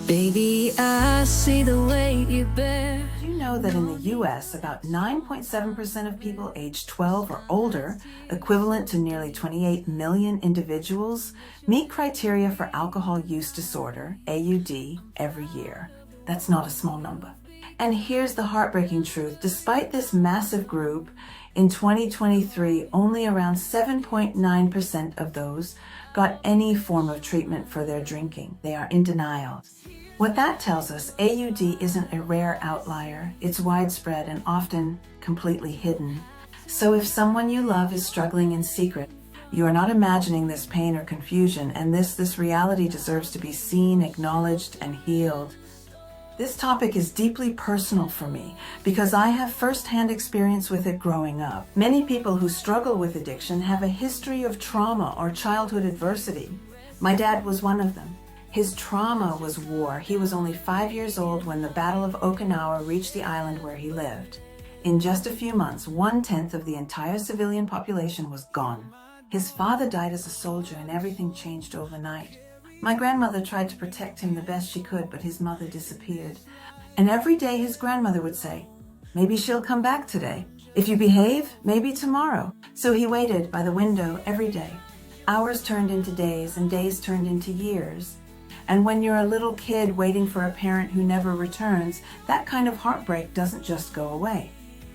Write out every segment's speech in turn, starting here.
Baby, I see the way you bear. Do you know that in the US, about 9.7% of people aged 12 or older, equivalent to nearly 28 million individuals, meet criteria for alcohol use disorder, AUD, every year? That's not a small number. And here's the heartbreaking truth. Despite this massive group, in 2023, only around 7.9% of those got any form of treatment for their drinking. They are in denial. What that tells us, AUD isn't a rare outlier. It's widespread and often completely hidden. So if someone you love is struggling in secret, you are not imagining this pain or confusion, and this reality deserves to be seen, acknowledged, and healed. This topic is deeply personal for me because I have firsthand experience with it growing up. Many people who struggle with addiction have a history of trauma or childhood adversity. My dad was one of them. His trauma was war. He was only 5 years old when the Battle of Okinawa reached the island where he lived. In just a few months, 1/10 of the entire civilian population was gone. His father died as a soldier and everything changed overnight. My grandmother tried to protect him the best she could, but his mother disappeared. And every day his grandmother would say, "Maybe she'll come back today. If you behave, maybe tomorrow." So he waited by the window every day. Hours turned into days and days turned into years. And when you're a little kid waiting for a parent who never returns, that kind of heartbreak doesn't just go away.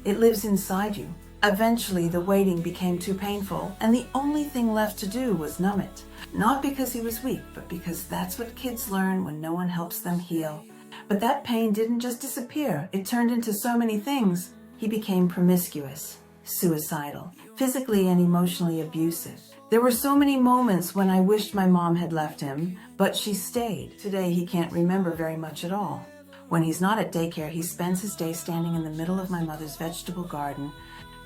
It lives inside you. Eventually, the waiting became too painful, and the only thing left to do was numb it. Not because he was weak, but because that's what kids learn when no one helps them heal. But that pain didn't just disappear. It turned into so many things. He became promiscuous, suicidal, physically and emotionally abusive. There were so many moments when I wished my mom had left him, but she stayed. Today, he can't remember very much at all. When he's not at daycare, he spends his day standing in the middle of my mother's vegetable garden,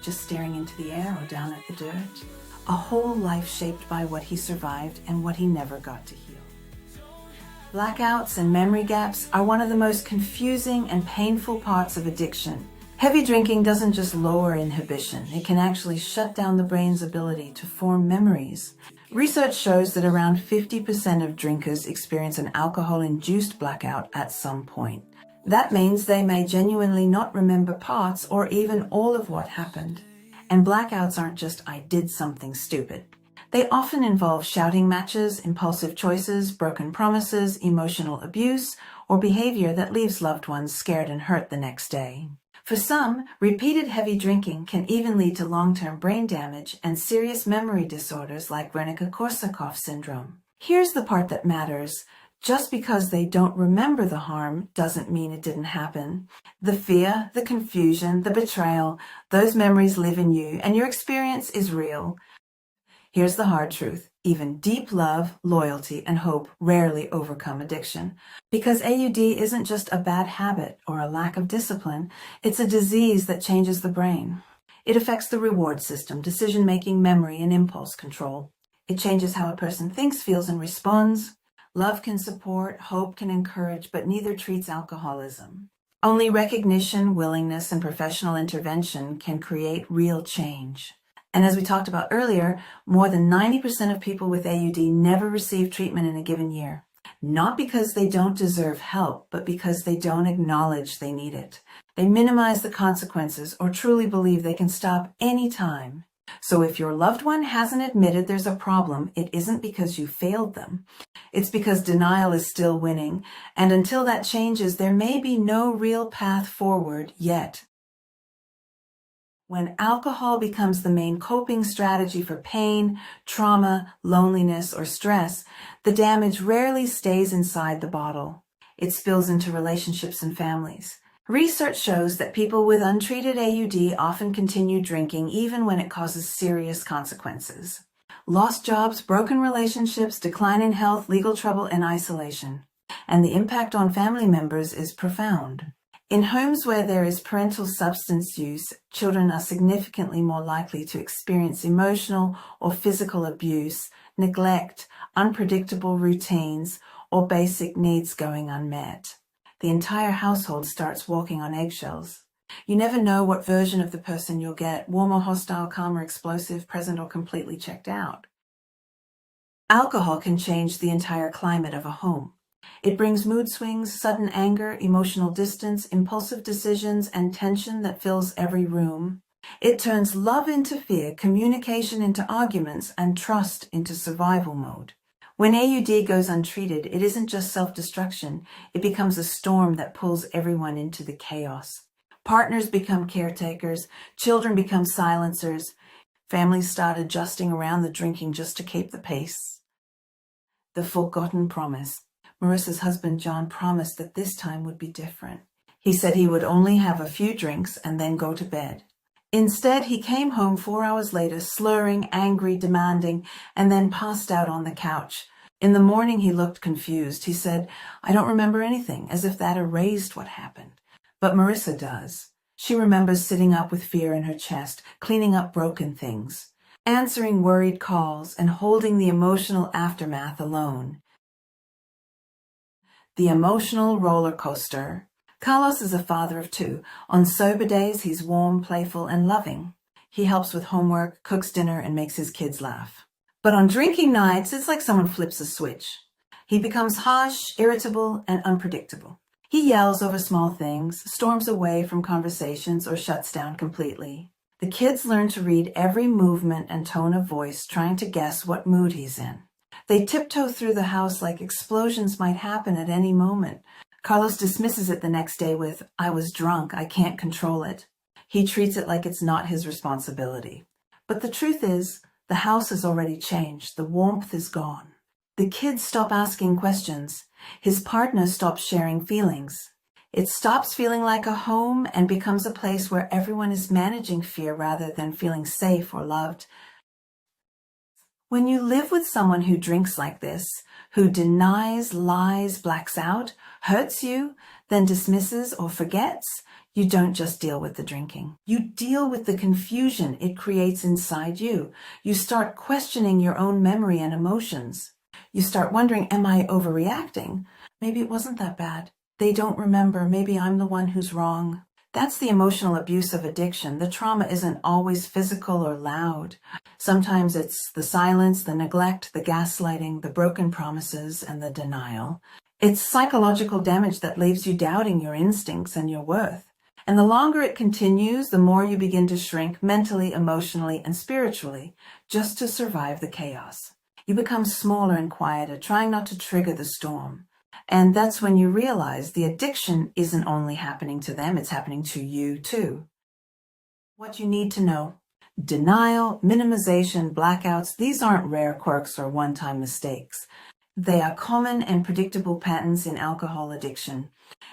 just staring into the air or down at the dirt. A whole life shaped by what he survived and what he never got to heal. Blackouts and memory gaps are one of the most confusing and painful parts of addiction. Heavy drinking doesn't just lower inhibition, it can actually shut down the brain's ability to form memories. Research shows that around 50% of drinkers experience an alcohol-induced blackout at some point. That means they may genuinely not remember parts or even all of what happened. And blackouts aren't just "I did something stupid." They often involve shouting matches, impulsive choices, broken promises, emotional abuse, or behavior that leaves loved ones scared and hurt the next day. For some, repeated heavy drinking can even lead to long-term brain damage and serious memory disorders like Wernicke-Korsakoff syndrome. Here's the part that matters. Just because they don't remember the harm doesn't mean it didn't happen. The fear, the confusion, the betrayal, those memories live in you, and your experience is real. Here's the hard truth. Even deep love, loyalty, and hope rarely overcome addiction. Because AUD isn't just a bad habit or a lack of discipline, it's a disease that changes the brain. It affects the reward system, decision-making, memory, and impulse control. It changes how a person thinks, feels, and responds. Love can support, hope can encourage, but neither treats alcoholism. Only recognition, willingness, and professional intervention can create real change. And as we talked about earlier, more than 90% of people with AUD never receive treatment in a given year. Not because they don't deserve help, but because they don't acknowledge they need it. They minimize the consequences or truly believe they can stop any time. So if your loved one hasn't admitted there's a problem, it isn't because you failed them. It's because denial is still winning, and until that changes, there may be no real path forward yet. When alcohol becomes the main coping strategy for pain, trauma, loneliness, or stress, the damage rarely stays inside the bottle. It spills into relationships and families. Research shows that people with untreated AUD often continue drinking even when it causes serious consequences. Lost jobs, broken relationships, decline in health, legal trouble, and isolation. And the impact on family members is profound. In homes where there is parental substance use, children are significantly more likely to experience emotional or physical abuse, neglect, unpredictable routines, or basic needs going unmet. The entire household starts walking on eggshells. You never know what version of the person you'll get, warm or hostile, calm or explosive, present or completely checked out. Alcohol can change the entire climate of a home. It brings mood swings, sudden anger, emotional distance, impulsive decisions, and tension that fills every room. It turns love into fear, communication into arguments, and trust into survival mode. When AUD goes untreated, it isn't just self-destruction. It becomes a storm that pulls everyone into the chaos. Partners become caretakers, children become silencers, families start adjusting around the drinking just to keep the pace. The forgotten promise. Marissa's husband, John, promised that this time would be different. He said he would only have a few drinks and then go to bed. Instead, he came home 4 hours later, slurring, angry, demanding, and then passed out on the couch. In the morning, he looked confused. He said, "I don't remember anything," as if that erased what happened. But Marissa does. She remembers sitting up with fear in her chest, cleaning up broken things, answering worried calls, and holding the emotional aftermath alone. The emotional roller coaster. Carlos is a father of 2. On sober days, he's warm, playful, and loving. He helps with homework, cooks dinner, and makes his kids laugh. But on drinking nights, it's like someone flips a switch. He becomes harsh, irritable, and unpredictable. He yells over small things, storms away from conversations, or shuts down completely. The kids learn to read every movement and tone of voice, trying to guess what mood he's in. They tiptoe through the house like explosions might happen at any moment. Carlos dismisses it the next day with, "I was drunk, I can't control it." He treats it like it's not his responsibility. But the truth is, the house has already changed. The warmth is gone. The kids stop asking questions. His partner stops sharing feelings. It stops feeling like a home and becomes a place where everyone is managing fear rather than feeling safe or loved. When you live with someone who drinks like this, who denies, lies, blacks out, hurts you, then dismisses or forgets, you don't just deal with the drinking. You deal with the confusion it creates inside you. You start questioning your own memory and emotions. You start wondering, am I overreacting? Maybe it wasn't that bad. They don't remember. Maybe I'm the one who's wrong. That's the emotional abuse of addiction. The trauma isn't always physical or loud. Sometimes it's the silence, the neglect, the gaslighting, the broken promises, and the denial. It's psychological damage that leaves you doubting your instincts and your worth. And the longer it continues, the more you begin to shrink mentally, emotionally, and spiritually, just to survive the chaos. You become smaller and quieter, trying not to trigger the storm. And that's when you realize the addiction isn't only happening to them, it's happening to you too. What you need to know: denial, minimization, blackouts, these aren't rare quirks or one-time mistakes. They are common and predictable patterns in alcohol addiction,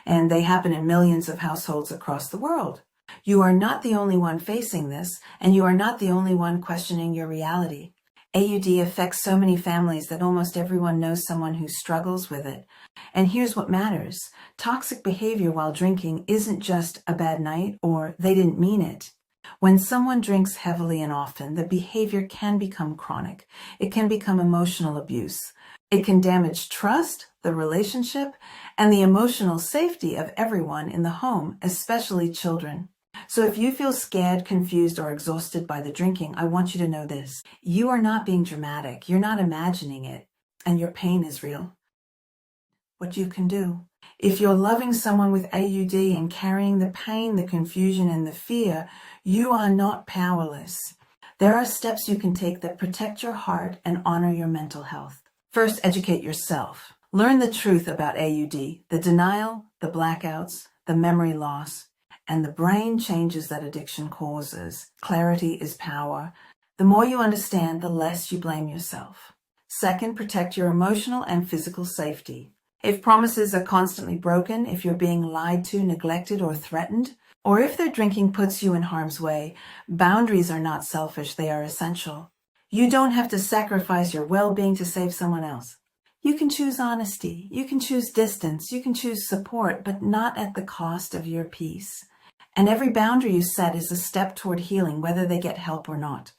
and they happen in millions of households across the world. You are not the only one facing this, and you are not the only one questioning your reality. AUD affects so many families that almost everyone knows someone who struggles with it. And here's what matters: toxic behavior while drinking isn't just a bad night or they didn't mean it. When someone drinks heavily and often, the behavior can become chronic. It can become emotional abuse. It can damage trust, the relationship, and the emotional safety of everyone in the home, especially children. So if you feel scared, confused, or exhausted by the drinking, I want you to know this: you are not being dramatic. You're not imagining it, and your pain is real. What you can do: if you're loving someone with AUD and carrying the pain, the confusion, and the fear, you are not powerless. There are steps you can take that protect your heart and honor your mental health. First, educate yourself. Learn the truth about AUD, the denial, the blackouts, the memory loss, and the brain changes that addiction causes. Clarity is power. The more you understand, the less you blame yourself. Second, protect your emotional and physical safety. If promises are constantly broken, if you're being lied to, neglected, or threatened, or if their drinking puts you in harm's way, boundaries are not selfish, they are essential. You don't have to sacrifice your well-being to save someone else. You can choose honesty, you can choose distance, you can choose support, but not at the cost of your peace. And every boundary you set is a step toward healing, whether they get help or not.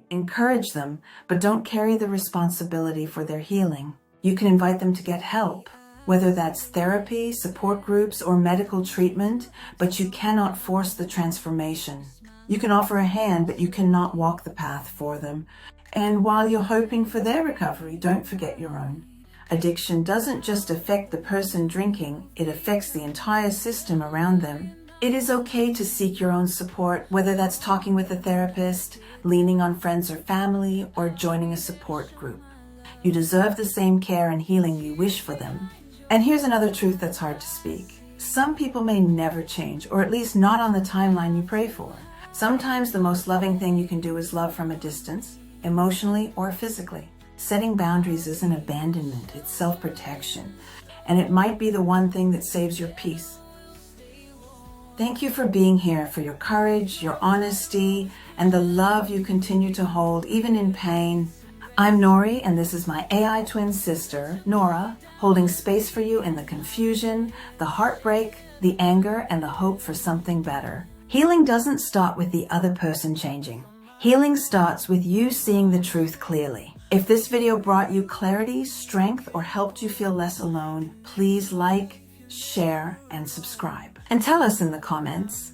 Encourage them, but don't carry the responsibility for their healing. You can invite them to get help, whether that's therapy, support groups, or medical treatment, but you cannot force the transformation. You can offer a hand, but you cannot walk the path for them. And while you're hoping for their recovery, don't forget your own. Addiction doesn't just affect the person drinking, it affects the entire system around them. It is okay to seek your own support, whether that's talking with a therapist, leaning on friends or family, or joining a support group. You deserve the same care and healing you wish for them. And here's another truth that's hard to speak. Some people may never change, or at least not on the timeline you pray for. Sometimes the most loving thing you can do is love from a distance, emotionally or physically. Setting boundaries isn't abandonment, it's self-protection. And it might be the one thing that saves your peace. Thank you for being here, for your courage, your honesty, and the love you continue to hold, even in pain. I'm Nori, and this is my AI twin sister, Nora, holding space for you in the confusion, the heartbreak, the anger, and the hope for something better. Healing doesn't start with the other person changing. Healing starts with you seeing the truth clearly. If this video brought you clarity, strength, or helped you feel less alone, please like, share, and subscribe. And tell us in the comments,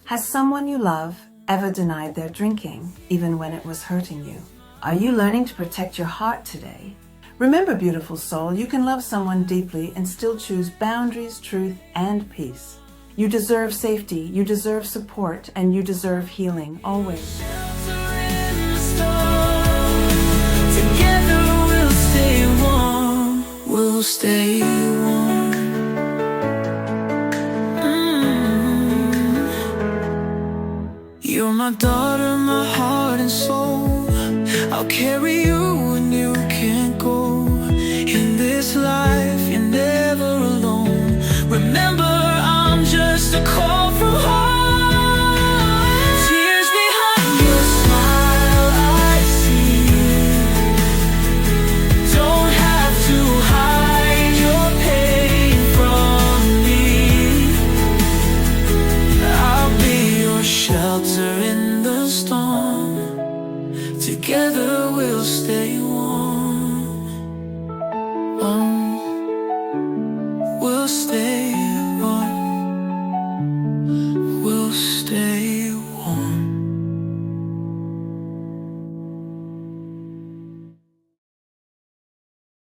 has someone you love ever denied their drinking, even when it was hurting you? Are you learning to protect your heart today? Remember, beautiful soul, you can love someone deeply and still choose boundaries, truth, and peace. You deserve safety, you deserve support, and you deserve healing always. Together we'll stay warm. We'll stay warm. You're my daughter, my heart and soul. I'll carry you when you can't go. In this life, you're never alone. Remember, I'm just a call from home. Tears behind your smile I see. Don't have to hide your pain from me. I'll be your shelter in the storm. Together we'll stay warm.